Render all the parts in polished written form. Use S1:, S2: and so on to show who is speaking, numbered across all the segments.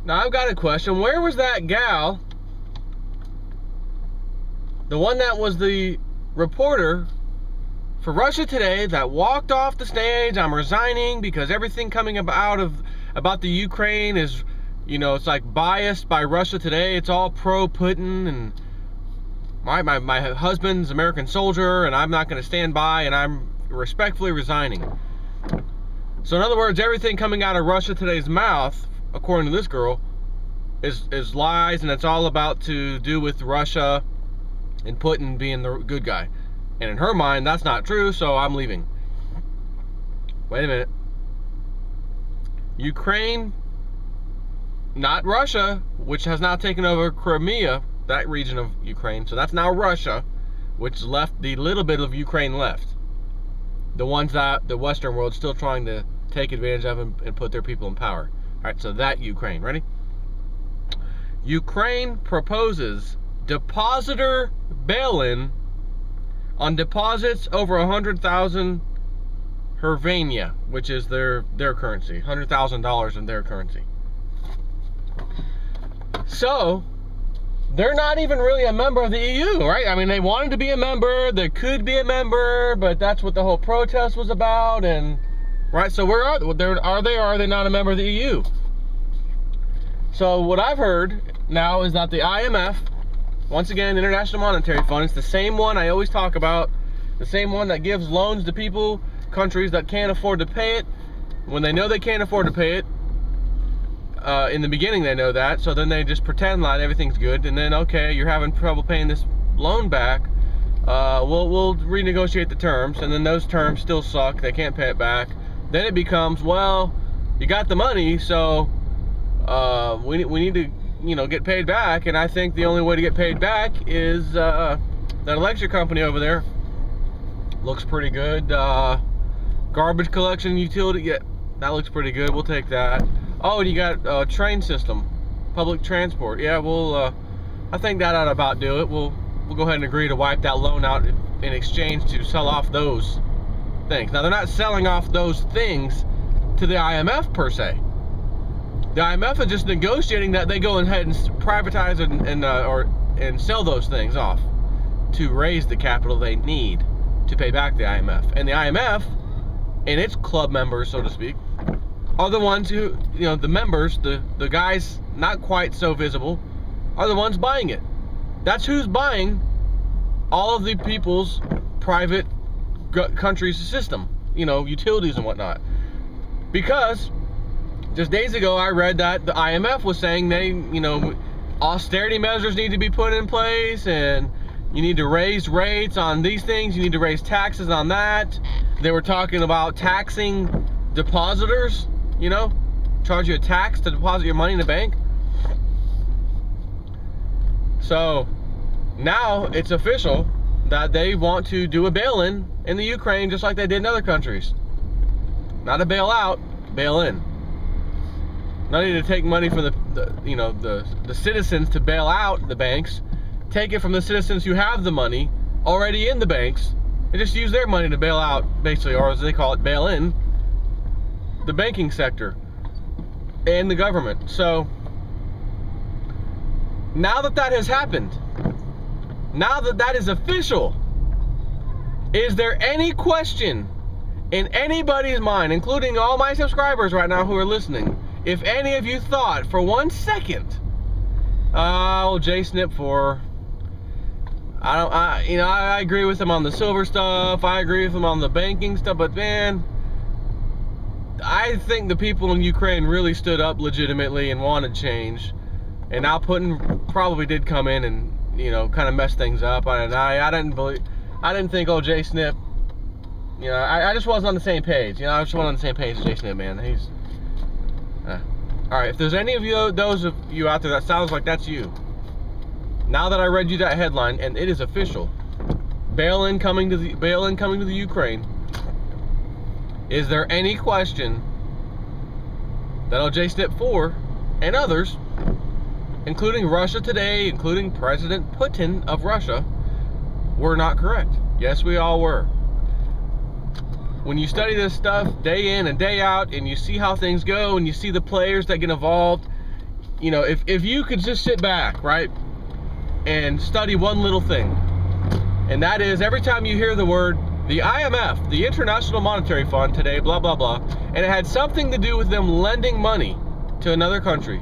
S1: Now I've got a question. Where was that gal, the one that was the reporter for Russia Today, that walked off the stage? I'm resigning because everything coming about the Ukraine is, you know, it's like biased by Russia Today. It's all pro-Putin, and my husband's American soldier, and I'm not going to stand by, and I'm respectfully resigning. So in other words, everything coming out of Russia Today's mouth, according to this girl, is lies, and it's all about to do with Russia and Putin being the good guy. And in her mind, that's not true, so I'm leaving. Wait a minute. Ukraine, not Russia, which has now taken over Crimea, that region of Ukraine. So that's now Russia, which left the little bit of Ukraine left. The ones that the Western world's still trying to take advantage of and put their people in power. All right, so that Ukraine. Ready? Ukraine proposes depositor bail-in on deposits over 100,000 hryvnia, which is their currency, $100,000 in their currency. So they're not even really a member of the EU, right? I mean, they wanted to be a member, they could be a member, but that's what the whole protest was about. And right, so where are they? Are they not a member of the EU? So what I've heard now is that the IMF, once again, International Monetary Fund, it's the same one I always talk about, the same one that gives loans to people, countries that can't afford to pay it, when they know they can't afford to pay it. In the beginning they know that, so then they just pretend like everything's good, and then, okay, you're having trouble paying this loan back, we'll renegotiate the terms, and then those terms still suck, they can't pay it back. Then it becomes, well, you got the money, so we need to, you know, get paid back. And I think the only way to get paid back is that electric company over there looks pretty good. Garbage collection utility, yeah, that looks pretty good, we'll take that. Oh, and you got train system, public transport. Yeah, I think that ought to about do it. We'll go ahead and agree to wipe that loan out in exchange to sell off those things. Now, they're not selling off those things to the IMF per se. The IMF is just negotiating that they go ahead and privatize and sell those things off to raise the capital they need to pay back the IMF. And the IMF and its club members, so to speak, are the ones who, you know, the members, the guys not quite so visible, are the ones buying it. That's who's buying all of the people's private country's system, you know, utilities and whatnot. Because just days ago I read that the IMF was saying they, you know, austerity measures need to be put in place, and you need to raise rates on these things, you need to raise taxes on that. They were talking about taxing depositors, you know, charge you a tax to deposit your money in the bank. So now it's official that they want to do a bail-in in the Ukraine, just like they did in other countries. Not a bailout, bail-in. Not need to take money from the citizens to bail out the banks. Take it from the citizens who have the money already in the banks, and just use their money to bail out, basically, or as they call it, bail in the banking sector and the government. So now that that has happened, now that that is official, is there any question in anybody's mind, including all my subscribers right now who are listening, if any of you thought for 1 second, oh, J Snip 4, I agree with him on the silver stuff, I agree with him on the banking stuff, but man, I think the people in Ukraine really stood up legitimately and wanted change. And now Putin probably did come in and, you know, kind of mess things up. And I didn't think, oh, J Snip, you know, I just wasn't on the same page. You know, I just wasn't on the same page as J Snip, man. He's all right. If there's any of you, those of you out there that sounds like that's you, now that I read you that headline, and it is official, bail-in coming to the Ukraine. Is there any question that OJ Snip 4 and others, including Russia Today, including President Putin of Russia, were not correct? Yes, we all were. When you study this stuff day in and day out, and you see how things go, and you see the players that get involved, you know, if you could just sit back, right, and study one little thing, and that is every time you hear the word the IMF, the International Monetary Fund today, blah, blah, blah, and it had something to do with them lending money to another country.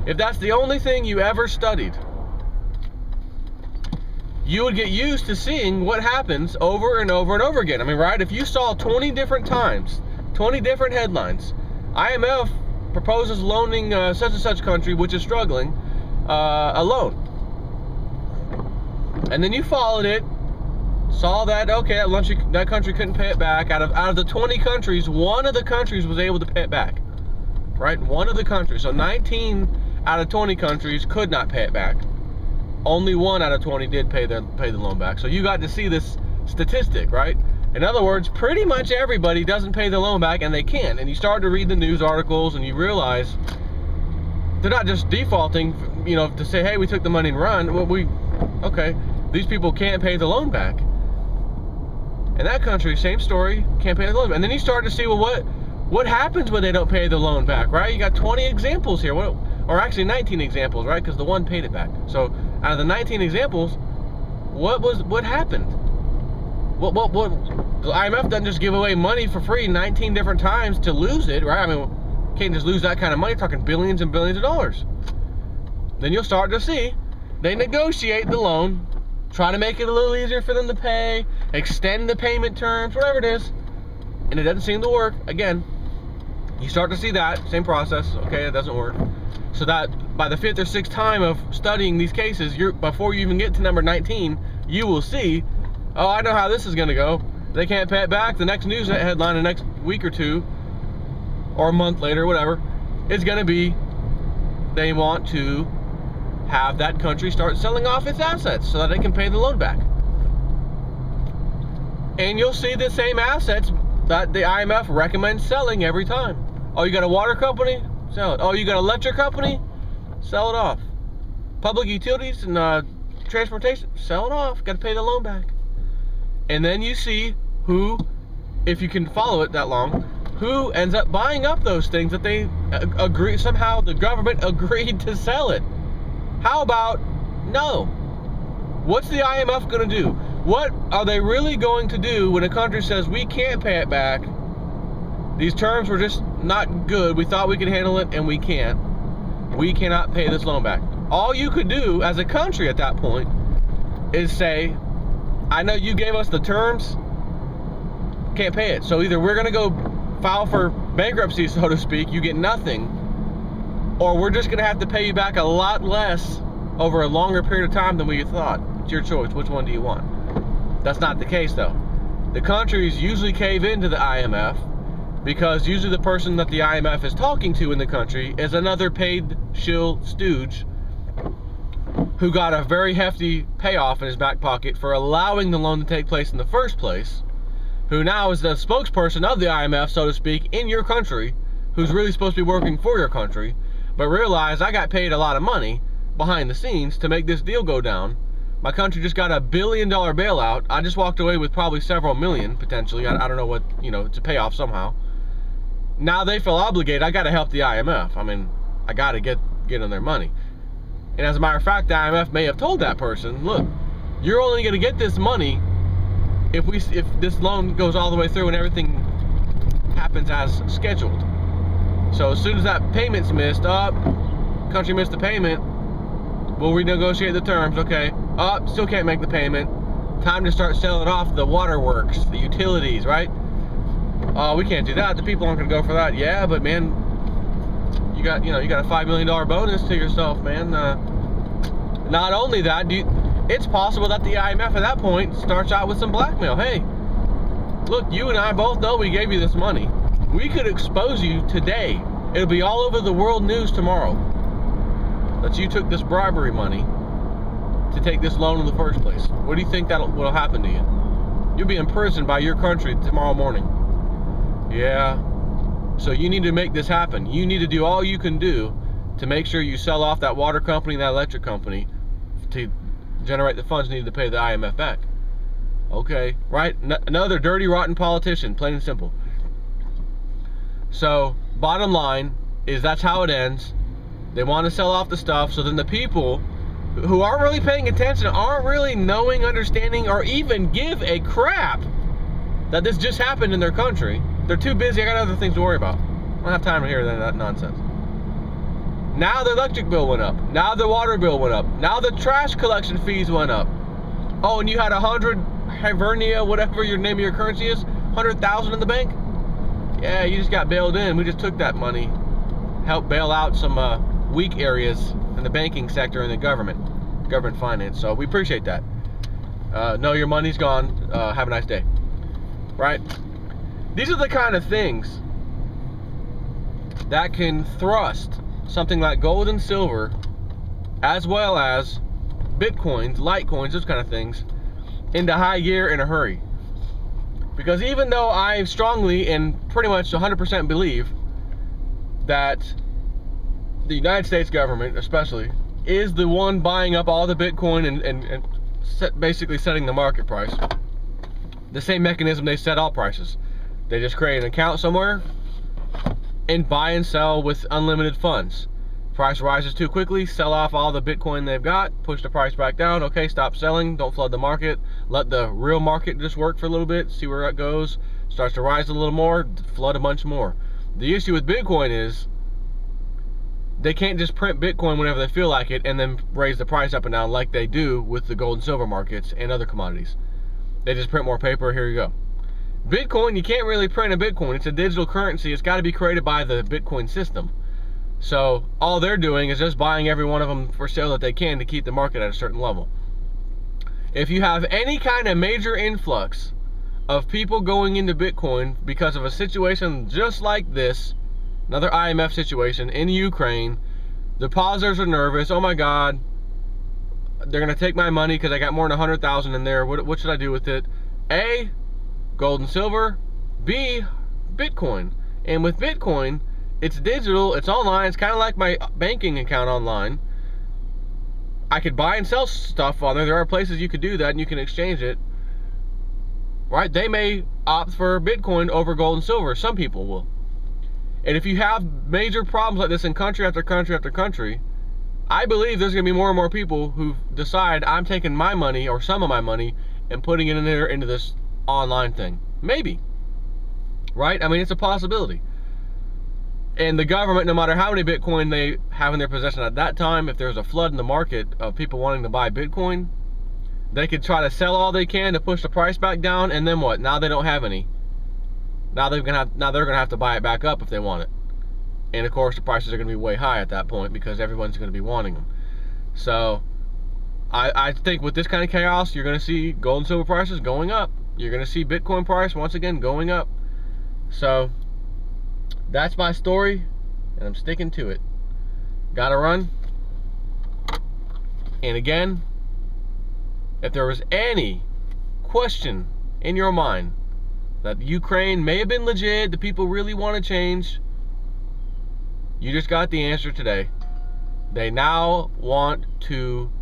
S1: If that's the only thing you ever studied, you would get used to seeing what happens over and over and over again. I mean, right? If you saw 20 different times, 20 different headlines, IMF proposes loaning such and such country, which is struggling, a loan. And then you followed it, saw that, okay, that country couldn't pay it back. Out of the 20 countries, one of the countries was able to pay it back. Right? One of the countries. So 19 out of 20 countries could not pay it back. Only 1 out of 20 did pay the loan back. So you got to see this statistic, right? In other words, pretty much everybody doesn't pay the loan back, and they can't. And you start to read the news articles, and you realize they're not just defaulting, you know, to say, hey, we took the money and run. Well, okay, these people can't pay the loan back. In that country, same story, can't pay the loan back. And then you start to see, well, what happens when they don't pay the loan back, right? You got 20 examples here, or actually 19 examples, right? Because the one paid it back. So out of the 19 examples, what happened? What the IMF doesn't just give away money for free 19 different times to lose it, right? I mean, you can't just lose that kind of money. You're talking billions and billions of dollars. Then you'll start to see they negotiate the loan, try to make it a little easier for them to pay, extend the payment terms, whatever it is, and it doesn't seem to work. Again, you start to see that same process. Okay, it doesn't work. So that by the 5th or 6th time of studying these cases, before you even get to number 19, you will see, oh, I know how this is going to go. They can't pay it back. The next news headline the next week or two, or a month later, whatever, is going to be they want to have that country start selling off its assets so that they can pay the loan back. And you'll see the same assets that the IMF recommends selling every time. Oh, you got a water company? Sell it. Oh, you got an electric company? Sell it off. Public utilities and transportation? Sell it off. Got to pay the loan back. And then you see who, if you can follow it that long, who ends up buying up those things that they agree, somehow the government agreed to sell it. How about no? What's the IMF going to do? What are they really going to do when a country says we can't pay it back? These terms were just not good. We thought we could handle it, and we can't. We cannot pay this loan back. All you could do as a country at that point is say, I know you gave us the terms, can't pay it. So either we're going to go file for bankruptcy, so to speak, you get nothing, or we're just going to have to pay you back a lot less over a longer period of time than we thought. It's your choice. Which one do you want? That's not the case, though. The countries usually cave into the IMF because usually the person that the IMF is talking to in the country is another paid shill stooge who got a very hefty payoff in his back pocket for allowing the loan to take place in the first place, who now is the spokesperson of the IMF, so to speak, in your country, who's really supposed to be working for your country, but realized I got paid a lot of money behind the scenes to make this deal go down. My country just got $1 billion bailout. I just walked away with probably several million, potentially. I don't know what, you know, to pay off somehow. Now they feel obligated. I got to help the IMF. I mean, I got to get on their money. And as a matter of fact, the IMF may have told that person, look, you're only going to get this money if this loan goes all the way through and everything happens as scheduled. So as soon as that payment's missed, country missed the payment, we'll renegotiate the terms. Okay, still can't make the payment. Time to start selling off the waterworks, the utilities, right? We can't do that. The people aren't going to go for that. Yeah, but man, you got a $5 million bonus to yourself, man. Not only that, it's possible that the IMF at that point starts out with some blackmail. Hey, look, you and I both know we gave you this money. We could expose you today. It'll be all over the world news tomorrow that you took this bribery money to take this loan in the first place. What do you think will happen to you? You'll be imprisoned by your country tomorrow morning. Yeah. So you need to make this happen. You need to do all you can do to make sure you sell off that water company and that electric company to generate the funds needed to pay the IMF back. Okay, right? Another dirty, rotten politician, plain and simple. So, bottom line is that's how it ends. They want to sell off the stuff, so then the people who aren't really paying attention, aren't really knowing, understanding, or even give a crap that this just happened in their country. They're too busy. I got other things to worry about. I don't have time to hear that nonsense. Now the electric bill went up. Now the water bill went up. Now the trash collection fees went up. Oh, and you had 100 Hivernia, whatever your name of your currency is, 100,000 in the bank? Yeah, you just got bailed in. We just took that money, helped bail out some weak areas in the banking sector and the government finance. So we appreciate that. No, your money's gone. Have a nice day. Right? These are the kind of things that can thrust something like gold and silver, as well as Bitcoins, Litecoins, those kind of things, into high gear in a hurry. Because even though I strongly and pretty much 100% believe that the United States government, especially, is the one buying up all the Bitcoin and basically setting the market price, the same mechanism they set all prices. They just create an account somewhere and buy and sell with unlimited funds. Price rises too quickly, sell off all the Bitcoin they've got, push the price back down. Okay, stop selling, don't flood the market, let the real market just work for a little bit, see where it goes. Starts to rise a little more, flood a bunch more. The issue with Bitcoin is they can't just print Bitcoin whenever they feel like it and then raise the price up and down like they do with the gold and silver markets and other commodities. They just print more paper, here you go. Bitcoin, you can't really print a Bitcoin. It's a digital currency. It's got to be created by the Bitcoin system. So all they're doing is just buying every one of them for sale that they can to keep the market at a certain level. If you have any kind of major influx of people going into Bitcoin because of a situation just like this, another IMF situation in Ukraine, depositors are nervous. Oh my God, they're going to take my money because I got more than 100,000 in there. What should I do with it? A, gold and silver. B, Bitcoin. And with Bitcoin, it's digital, it's online, it's kind of like my banking account online. I could buy and sell stuff on there. There are places you could do that and you can exchange it. Right? They may opt for Bitcoin over gold and silver. Some people will. And if you have major problems like this in country after country after country, I believe there's going to be more and more people who decide I'm taking my money or some of my money and putting it in there into this online thing. Maybe. Right? I mean, it's a possibility. And the government, no matter how many Bitcoin they have in their possession at that time, if there's a flood in the market of people wanting to buy Bitcoin, they could try to sell all they can to push the price back down, and then what? Now they don't have any. Now they're gonna have to buy it back up if they want it. And of course the prices are gonna be way high at that point because everyone's gonna be wanting them. So I think with this kind of chaos, you're gonna see gold and silver prices going up. You're gonna see Bitcoin price once again going up. So that's my story, and I'm sticking to it. Gotta run. And again, if there was any question in your mind that Ukraine may have been legit, the people really want to change, you just got the answer today. They now want to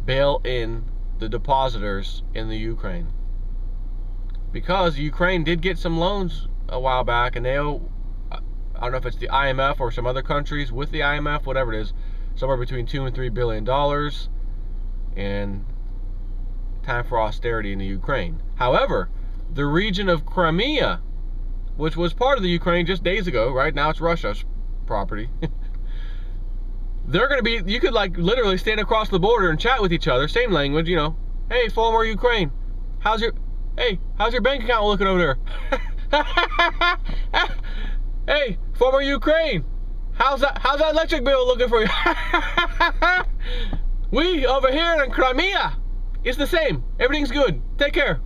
S1: bail in the depositors in the Ukraine. Because Ukraine did get some loans a while back, and they owe, I don't know if it's the IMF or some other countries with the IMF, whatever it is, somewhere between $2 and $3 billion, and time for austerity in the Ukraine. However, the region of Crimea, which was part of the Ukraine just days ago, right now it's Russia's property, they're going to be, you could like literally stand across the border and chat with each other, same language, you know, hey, former Ukraine, how's your bank account looking over there? Hey, former Ukraine, how's that electric bill looking for you? We over here in Crimea, it's the same. Everything's good. Take care.